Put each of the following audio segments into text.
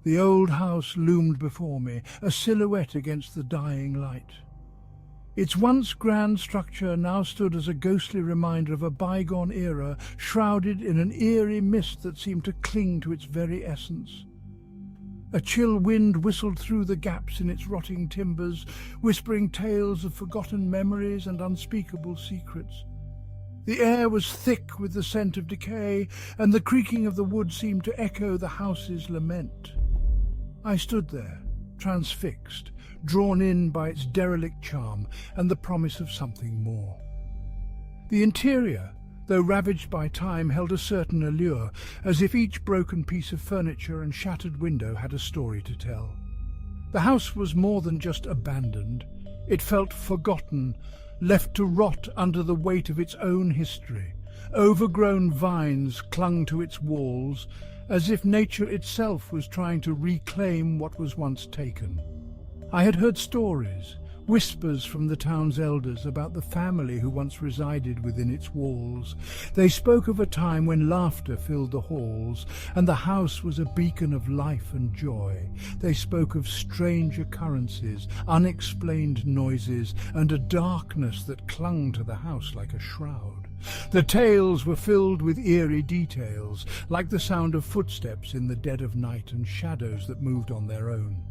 The old house loomed before me, a silhouette against the dying light. Its once grand structure now stood as a ghostly reminder of a bygone era, shrouded in an eerie mist that seemed to cling to its very essence. A chill wind whistled through the gaps in its rotting timbers, whispering tales of forgotten memories and unspeakable secrets. The air was thick with the scent of decay, and the creaking of the wood seemed to echo the house's lament. I stood there, transfixed, drawn in by its derelict charm and the promise of something more. The interior, though ravaged by time, held a certain allure, as if each broken piece of furniture and shattered window had a story to tell. The house was more than just abandoned. It felt forgotten, left to rot under the weight of its own history. Overgrown vines clung to its walls, as if nature itself was trying to reclaim what was once taken. I had heard stories, whispers from the town's elders about the family who once resided within its walls. They spoke of a time when laughter filled the halls, and the house was a beacon of life and joy. They spoke of strange occurrences, unexplained noises, and a darkness that clung to the house like a shroud. The tales were filled with eerie details, like the sound of footsteps in the dead of night and shadows that moved on their own.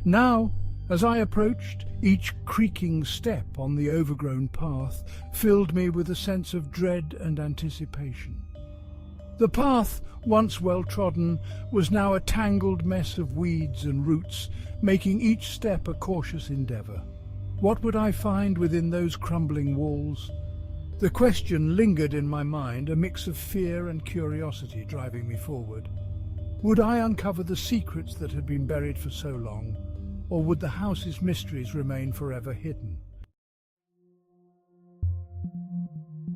Now, as I approached, each creaking step on the overgrown path filled me with a sense of dread and anticipation. The path, once well-trodden, was now a tangled mess of weeds and roots, making each step a cautious endeavour. What would I find within those crumbling walls? The question lingered in my mind, a mix of fear and curiosity driving me forward. Would I uncover the secrets that had been buried for so long, or would the house's mysteries remain forever hidden?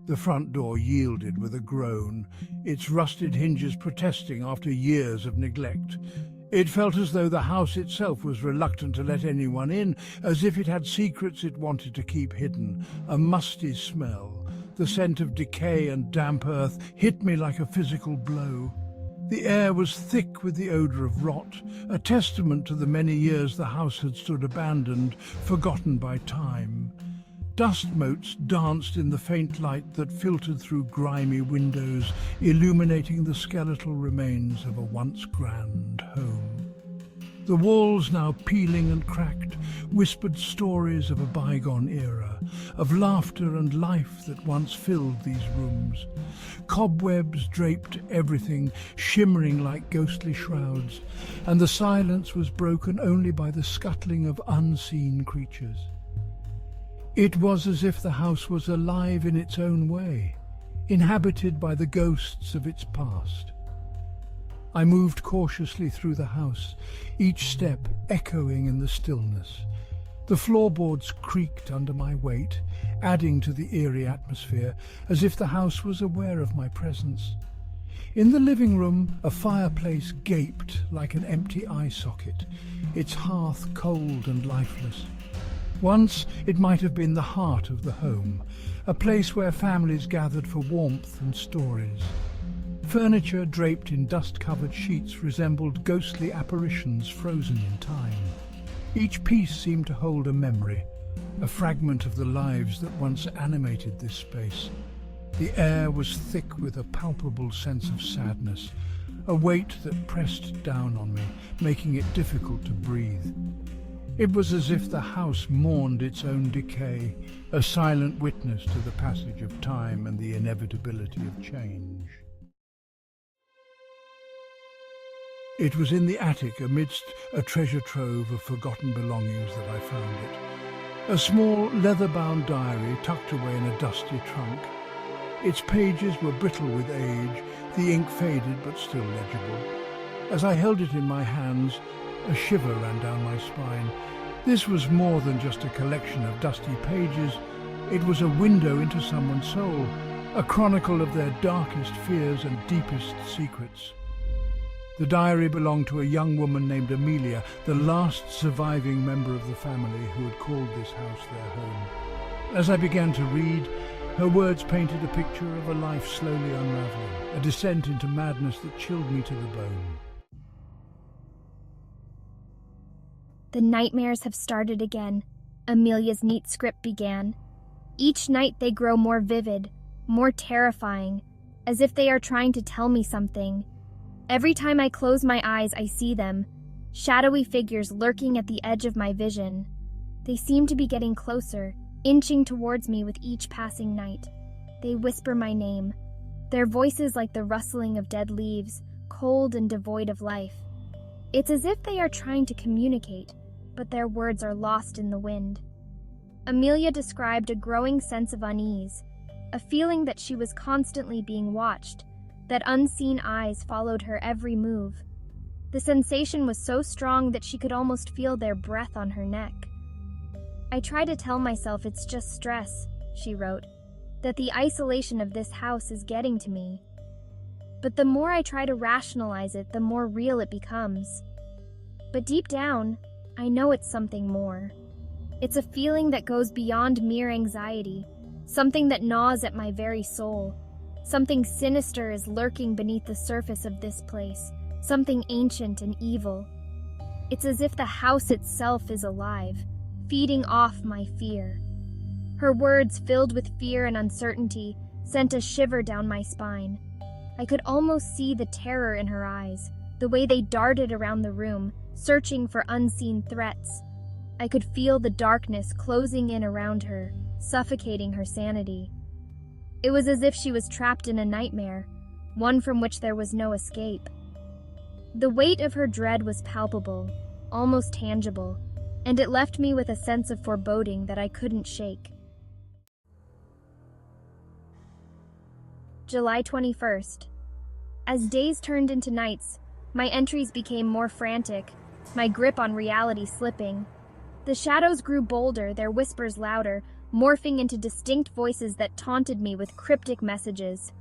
The front door yielded with a groan, its rusted hinges protesting after years of neglect. It felt as though the house itself was reluctant to let anyone in, as if it had secrets it wanted to keep hidden. A musty smell, the scent of decay and damp earth, hit me like a physical blow. The air was thick with the odour of rot, a testament to the many years the house had stood abandoned, forgotten by time. Dust motes danced in the faint light that filtered through grimy windows, illuminating the skeletal remains of a once grand home. The walls, now peeling and cracked, whispered stories of a bygone era, of laughter and life that once filled these rooms. Cobwebs draped everything, shimmering like ghostly shrouds, and the silence was broken only by the scuttling of unseen creatures. It was as if the house was alive in its own way, inhabited by the ghosts of its past. I moved cautiously through the house, each step echoing in the stillness. The floorboards creaked under my weight, adding to the eerie atmosphere, as if the house was aware of my presence. In the living room, a fireplace gaped like an empty eye socket, its hearth cold and lifeless. Once it might have been the heart of the home, a place where families gathered for warmth and stories. Furniture draped in dust-covered sheets resembled ghostly apparitions frozen in time. Each piece seemed to hold a memory, a fragment of the lives that once animated this space. The air was thick with a palpable sense of sadness, a weight that pressed down on me, making it difficult to breathe. It was as if the house mourned its own decay, a silent witness to the passage of time and the inevitability of change. It was in the attic, amidst a treasure trove of forgotten belongings, that I found it. A small leather-bound diary tucked away in a dusty trunk. Its pages were brittle with age, the ink faded but still legible. As I held it in my hands, a shiver ran down my spine. This was more than just a collection of dusty pages. It was a window into someone's soul, a chronicle of their darkest fears and deepest secrets. The diary belonged to a young woman named Amelia, the last surviving member of the family who had called this house their home. As I began to read, her words painted a picture of a life slowly unraveling, a descent into madness that chilled me to the bone. The nightmares have started again. Amelia's neat script began. Each night they grow more vivid, more terrifying, as if they are trying to tell me something. Every time I close my eyes, I see them, shadowy figures lurking at the edge of my vision. They seem to be getting closer, inching towards me with each passing night. They whisper my name, their voices like the rustling of dead leaves, cold and devoid of life. It's as if they are trying to communicate, but their words are lost in the wind. Amelia described a growing sense of unease, a feeling that she was constantly being watched, that unseen eyes followed her every move. The sensation was so strong that she could almost feel their breath on her neck. I try to tell myself it's just stress, she wrote, that the isolation of this house is getting to me. But the more I try to rationalize it, the more real it becomes. But deep down, I know it's something more. It's a feeling that goes beyond mere anxiety, something that gnaws at my very soul. Something sinister is lurking beneath the surface of this place, something ancient and evil. It's as if the house itself is alive, feeding off my fear. Her words, filled with fear and uncertainty, sent a shiver down my spine. I could almost see the terror in her eyes, the way they darted around the room, searching for unseen threats. I could feel the darkness closing in around her, suffocating her sanity. It was as if she was trapped in a nightmare, one from which there was no escape. The weight of her dread was palpable, almost tangible, and it left me with a sense of foreboding that I couldn't shake. July 21st. As days turned into nights, my entries became more frantic, my grip on reality slipping. The shadows grew bolder, their whispers louder, morphing into distinct voices that taunted me with cryptic messages.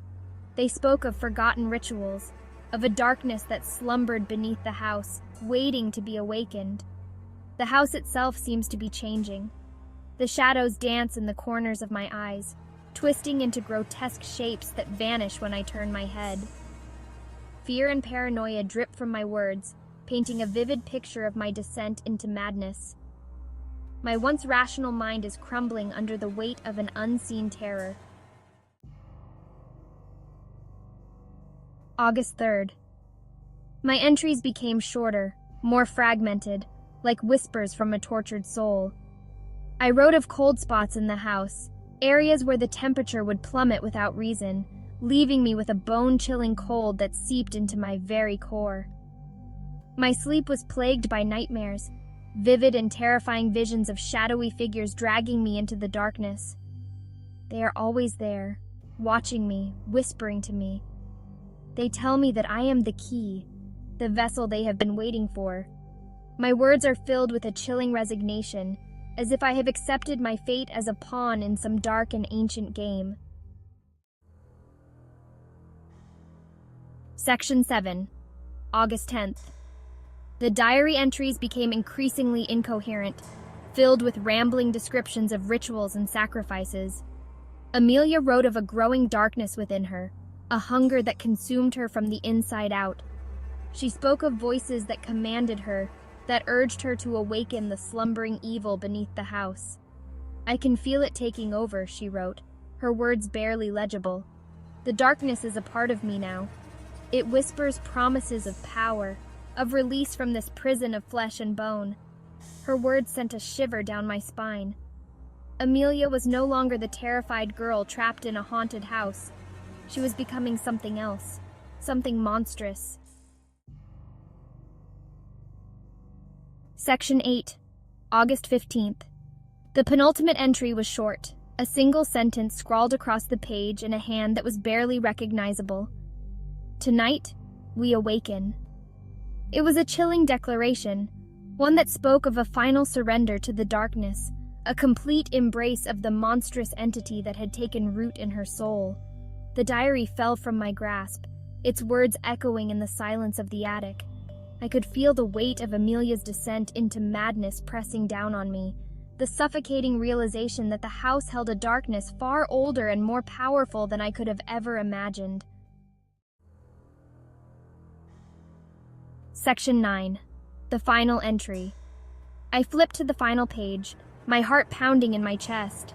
They spoke of forgotten rituals, of a darkness that slumbered beneath the house, waiting to be awakened. The house itself seems to be changing. The shadows dance in the corners of my eyes, twisting into grotesque shapes that vanish when I turn my head. Fear and paranoia drip from my words, painting a vivid picture of my descent into madness. My once rational mind is crumbling under the weight of an unseen terror. August 3rd. My entries became shorter, more fragmented, like whispers from a tortured soul. I wrote of cold spots in the house, areas where the temperature would plummet without reason, leaving me with a bone-chilling cold that seeped into my very core. My sleep was plagued by nightmares, vivid and terrifying visions of shadowy figures dragging me into the darkness. They are always there, watching me, whispering to me. They tell me that I am the key, the vessel they have been waiting for. My words are filled with a chilling resignation, as if I have accepted my fate as a pawn in some dark and ancient game. Section 7, August 10th. The diary entries became increasingly incoherent, filled with rambling descriptions of rituals and sacrifices. Amelia wrote of a growing darkness within her, a hunger that consumed her from the inside out. She spoke of voices that commanded her, that urged her to awaken the slumbering evil beneath the house. I can feel it taking over, she wrote, her words barely legible. The darkness is a part of me now. It whispers promises of power, of release from this prison of flesh and bone. Her words sent a shiver down my spine. Amelia was no longer the terrified girl trapped in a haunted house. She was becoming something else, something monstrous. Section 8, August 15th. The penultimate entry was short, a single sentence scrawled across the page in a hand that was barely recognizable. Tonight, we awaken. It was a chilling declaration, one that spoke of a final surrender to the darkness, a complete embrace of the monstrous entity that had taken root in her soul. The diary fell from my grasp, its words echoing in the silence of the attic. I could feel the weight of Amelia's descent into madness pressing down on me, the suffocating realization that the house held a darkness far older and more powerful than I could have ever imagined. Section 9, the final entry. I flipped to the final page, my heart pounding in my chest.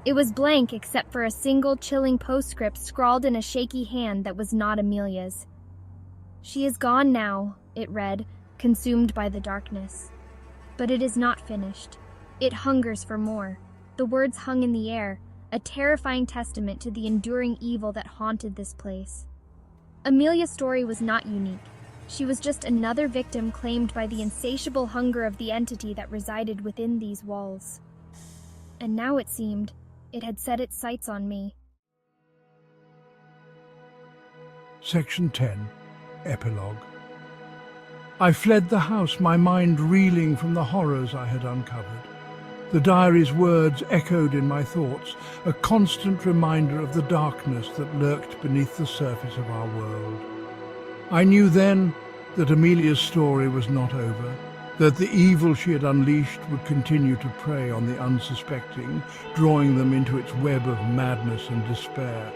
It was blank except for a single chilling postscript scrawled in a shaky hand that was not Amelia's. "She is gone now," it read, consumed by the darkness. "But it is not finished. It hungers for more." The words hung in the air, a terrifying testament to the enduring evil that haunted this place. Amelia's story was not unique. She was just another victim claimed by the insatiable hunger of the entity that resided within these walls. And now it seemed it had set its sights on me. Section 10. Epilogue. I fled the house, my mind reeling from the horrors I had uncovered. The diary's words echoed in my thoughts, a constant reminder of the darkness that lurked beneath the surface of our world. I knew then that Amelia's story was not over, that the evil she had unleashed would continue to prey on the unsuspecting, drawing them into its web of madness and despair.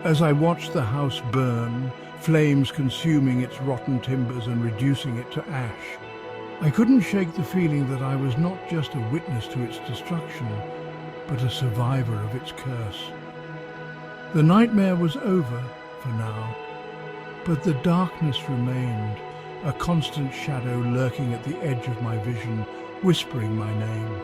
As I watched the house burn, flames consuming its rotten timbers and reducing it to ash, I couldn't shake the feeling that I was not just a witness to its destruction, but a survivor of its curse. The nightmare was over for now, but the darkness remained, a constant shadow lurking at the edge of my vision, whispering my name.